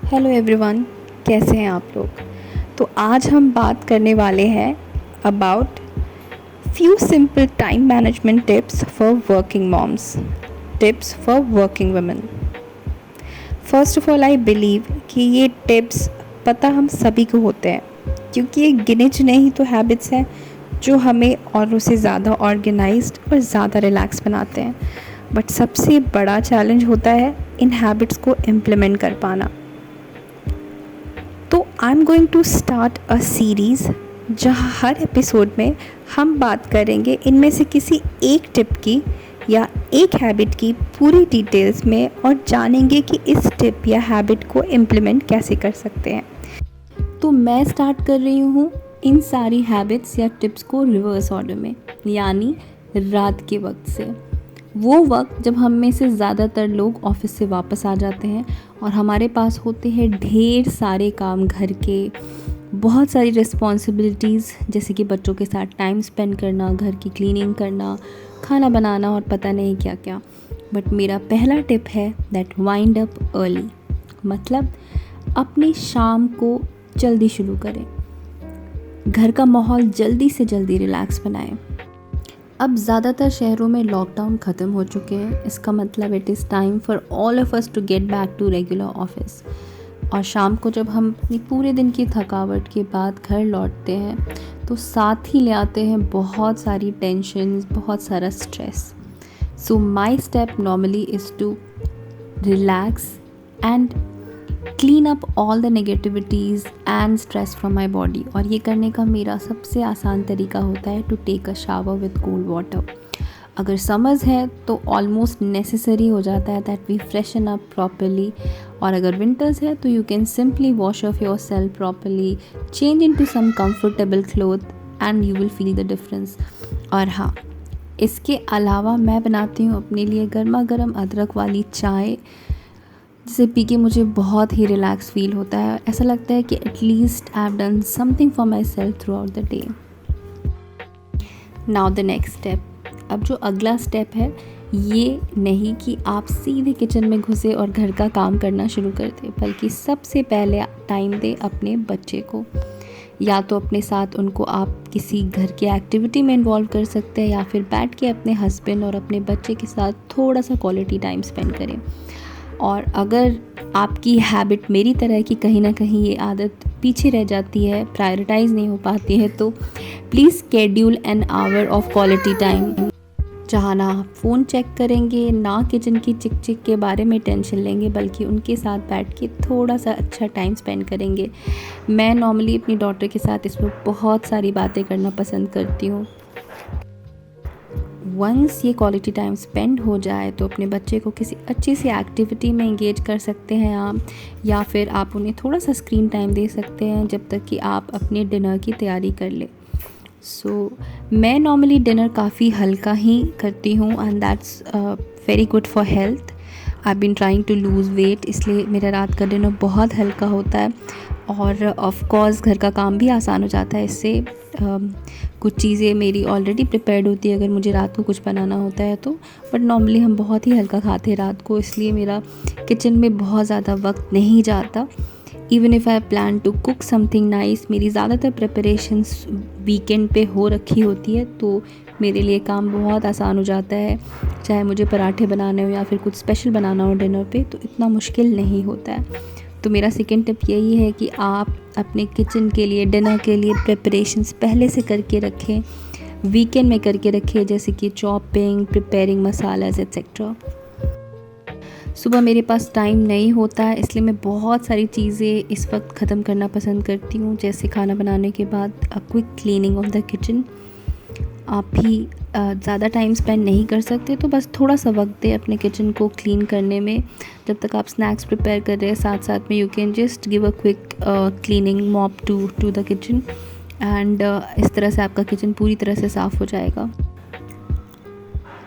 Hello everyone, कैसे हैं आप लोग। तो आज हम बात करने वाले हैं about few simple time management tips for working moms, tips for working women. First of all I believe कि ये टिप्स पता हम सभी को होते हैं, क्योंकि ये गिने चुने ही तो हैबिट्स हैं जो हमें औरों से ज़्यादा ऑर्गेनाइज्ड और ज़्यादा रिलैक्स बनाते हैं। बट सबसे बड़ा चैलेंज होता है इन हैबिट्स को इम्प्लीमेंट कर पाना। तो I am going to start a series जहाँ हर एपिसोड में हम बात करेंगे इनमें से किसी एक टिप की या एक हैबिट की पूरी डिटेल्स में, और जानेंगे कि इस टिप या हैबिट को इम्प्लीमेंट कैसे कर सकते हैं। तो मैं स्टार्ट कर रही हूँ इन सारी हैबिट्स या टिप्स को रिवर्स ऑर्डर में, यानी रात के वक्त से। वो वक्त जब हम में से ज़्यादातर लोग ऑफिस से वापस आ जाते हैं और हमारे पास होते हैं ढेर सारे काम घर के, बहुत सारी रिस्पॉन्सिबिलिटीज़, जैसे कि बच्चों के साथ टाइम स्पेंड करना, घर की क्लीनिंग करना, खाना बनाना और पता नहीं क्या क्या। बट मेरा पहला टिप है दैट वाइंड अप अर्ली, मतलब अपनी शाम को जल्दी शुरू करें, घर का माहौल जल्दी से जल्दी रिलैक्स बनाएं। अब ज़्यादातर शहरों में लॉकडाउन ख़त्म हो चुके हैं, इसका मतलब it is time for all of us to get back to regular office. और शाम को जब हम अपनी पूरे दिन की थकावट के बाद घर लौटते हैं तो साथ ही ले आते हैं बहुत सारी टेंशन, बहुत सारा stress. So my step normally is to relax and clean up all the negativities and stress from my body. और ये करने का मेरा सबसे आसान तरीका होता है to take a shower with cold water. अगर समर्स है तो ऑलमोस्ट नेसेसरी हो जाता है that we freshen up properly, और अगर विंटर्स है तो you can simply wash off yourself properly, change into some comfortable cloth and you will feel the difference. और हाँ, इसके अलावा मैं बनाती हूँ अपने लिए गर्मा गर्म अदरक वाली चाय, जिसे पी के मुझे बहुत ही रिलैक्स फील होता है। ऐसा लगता है कि at least I have done something for my self through out the day. Now the next step. अब जो अगला स्टेप है, ये नहीं कि आप सीधे किचन में घुसे और घर का काम करना शुरू कर दें, बल्कि सबसे पहले टाइम दें अपने बच्चे को। या तो अपने साथ उनको आप किसी घर की एक्टिविटी में इन्वॉल्व कर सकते हैं, या फिर बैठ के अपने हस्बैंड और अपने बच्चे के साथ थोड़ा सा क्वालिटी टाइम स्पेंड करें। और अगर आपकी हैबिट मेरी तरह की कहीं ना कहीं ये आदत पीछे रह जाती है, प्रायोरिटाइज़ नहीं हो पाती है, तो please schedule an hour of quality time, जहाँ ना आप फ़ोन चेक करेंगे, ना किचन की चिक चिक के बारे में टेंशन लेंगे, बल्कि उनके साथ बैठ के थोड़ा सा अच्छा टाइम स्पेंड करेंगे। मैं नॉर्मली अपनी डॉटर के साथ इसमें बहुत सारी बातें करना पसंद करती हूँ। वंस ये क्वालिटी टाइम स्पेंड हो जाए तो अपने बच्चे को किसी अच्छी सी एक्टिविटी में इंगेज कर सकते हैं आप, या फिर आप उन्हें थोड़ा सा स्क्रीन टाइम दे सकते हैं जब तक कि आप अपने डिनर की तैयारी कर लें। मैं नॉर्मली डिनर काफ़ी हल्का ही करती हूँ and that's very good for health. I been trying to lose weight, इसलिए मेरा रात का डिनर बहुत हल्का होता है। और ऑफ कोर्स घर का काम भी आसान हो जाता है इससे। कुछ चीज़ें मेरी ऑलरेडी प्रिपेयर्ड होती है अगर मुझे रात को कुछ बनाना होता है तो। बट नॉर्मली हम बहुत ही हल्का खाते हैं रात को, इसलिए मेरा किचन में बहुत ज़्यादा वक्त नहीं जाता। Even if I plan to cook something nice, मेरी ज़्यादातर प्रिपरेशंस वीकेंड पे हो रखी होती है, तो मेरे लिए काम बहुत आसान हो जाता है। चाहे मुझे पराठे बनाने हो या फिर कुछ स्पेशल बनाना हो डिनर पे, तो इतना मुश्किल नहीं होता है। तो मेरा सेकेंड टिप यही है कि आप अपने किचन के लिए, डिनर के लिए प्रिपरेशंस पहले से करके रखें, वीकेंड में करके रखें, जैसे कि चॉपिंग, प्रिपेयरिंग मसालाज एक्सेट्रा। सुबह मेरे पास टाइम नहीं होता है, इसलिए मैं बहुत सारी चीज़ें इस वक्त ख़त्म करना पसंद करती हूँ, जैसे खाना बनाने के बाद अ quick cleaning of the kitchen. आप भी ज़्यादा टाइम स्पेंड नहीं कर सकते तो बस थोड़ा सा वक्त दें अपने किचन को क्लीन करने में। जब तक आप स्नैक्स प्रिपेयर कर रहे हैं, साथ साथ में you can just give a quick cleaning mop to the kitchen, and इस तरह से आपका किचन पूरी तरह से साफ़ हो जाएगा।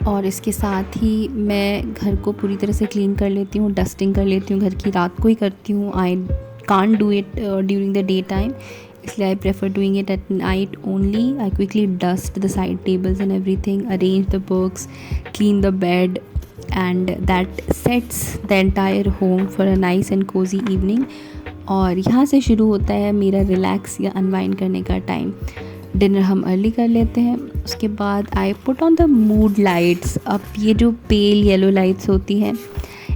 और इसके साथ ही मैं घर को पूरी तरह से क्लीन कर लेती हूँ, डस्टिंग कर लेती हूँ, घर की रात को ही करती हूँ। I can't do it during the day time, इसलिए I prefer doing it at night only. I quickly dust the side tables and everything, arrange the books, clean the bed, and that sets the entire home for a nice and cosy evening. और यहाँ से शुरू होता है मेरा relax या unwind करने का टाइम। डिनर हम अर्ली कर लेते हैं, उसके बाद I put on the mood lights. अब ये जो पेल येलो लाइट्स होती हैं,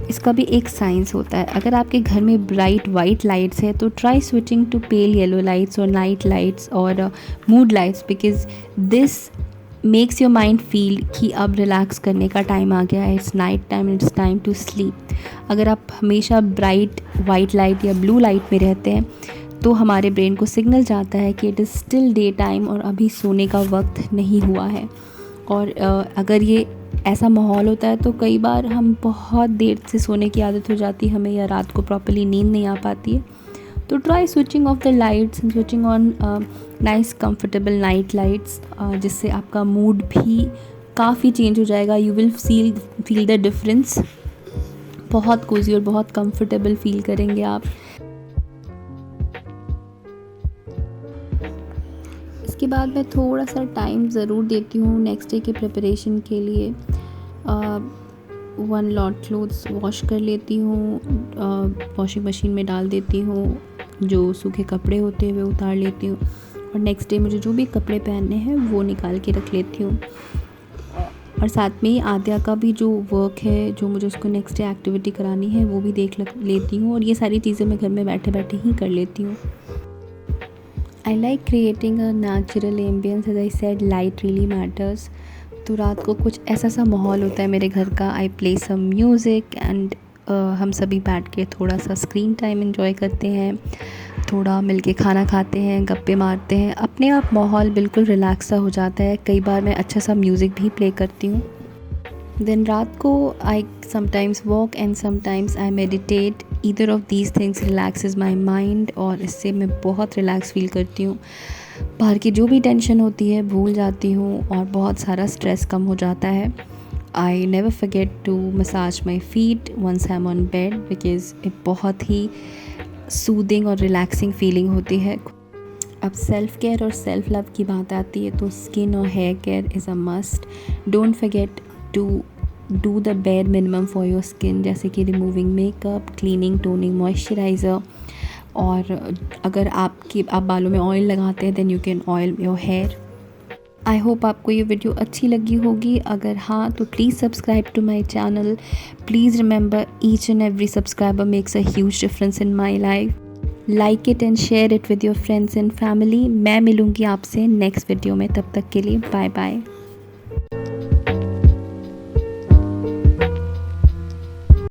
इसका भी एक साइंस होता है। अगर आपके घर में ब्राइट वाइट लाइट्स है तो try switching to pale yellow lights और नाइट लाइट्स और mood lights, because this makes your mind feel कि अब रिलैक्स करने का टाइम आ गया है, it's night time, it's time to sleep. अगर आप हमेशा ब्राइट वाइट लाइट या ब्लू लाइट में रहते हैं तो हमारे ब्रेन को सिग्नल जाता है कि it is still day time और अभी सोने का वक्त नहीं हुआ है। और अगर ये ऐसा माहौल होता है तो कई बार हम बहुत देर से सोने की आदत हो जाती है हमें, या रात को प्रॉपर्ली नींद नहीं आ पाती है। तो try switching off the lights and switching on nice comfortable night lights, जिससे आपका मूड भी काफ़ी चेंज हो जाएगा। You will feel the difference. बहुत कोजी और बहुत कंफर्टेबल फील करेंगे आप। इसके बाद मैं थोड़ा सा टाइम ज़रूर देती हूँ नेक्स्ट डे के प्रिपरेशन के लिए। 1 लॉट क्लोथ्स वॉश कर लेती हूँ, वॉशिंग मशीन में डाल देती हूँ। जो सूखे कपड़े होते हैं वे उतार लेती हूँ, और नेक्स्ट डे मुझे जो भी कपड़े पहनने हैं वो निकाल के रख लेती हूँ। और साथ में ही आद्या का भी जो वर्क है, जो मुझे उसको नेक्स्ट डे एक्टिविटी करानी है, वो भी देख लेती हूँ। और ये सारी चीज़ें मैं घर में बैठे बैठे ही कर लेती हूँ। I like creating a natural ambience, as I said light really matters. तो रात को कुछ ऐसा सा माहौल होता है मेरे घर का। I play some music and हम सभी बैठ के थोड़ा सा स्क्रीन टाइम एंजॉय करते हैं, थोड़ा मिलके खाना खाते हैं, गप्पे मारते हैं। अपने आप माहौल बिल्कुल रिलैक्स सा हो जाता है। कई बार मैं अच्छा सा म्यूज़िक भी प्ले करती हूँ। देन रात को I sometimes walk and sometimes I meditate. Either of these things relaxes my mind, और इससे मैं बहुत रिलैक्स फील करती हूँ। बाहर की जो भी टेंशन होती है भूल जाती हूँ और बहुत सारा स्ट्रेस कम हो जाता है। I never forget to massage my feet once I am on bed, because एक बहुत ही सूदिंग और रिलैक्सिंग फीलिंग होती है। अब सेल्फ़ केयर और सेल्फ़ लव की बात आती है तो स्किन और hair care is a must. Don't forget to do the bare minimum for your skin, जैसे कि removing makeup, cleaning, toning, moisturiser. और अगर आप बालों में ऑयल लगाते हैं then you can oil your hair. I hope आपको ये वीडियो अच्छी लगी होगी। अगर हाँ तो please subscribe to my channel. Please remember each and every subscriber makes a huge difference in my life. Like it and share it with your friends and family. मैं मिलूँगी आपसे नेक्स्ट वीडियो में, तब तक के लिए बाय बाय।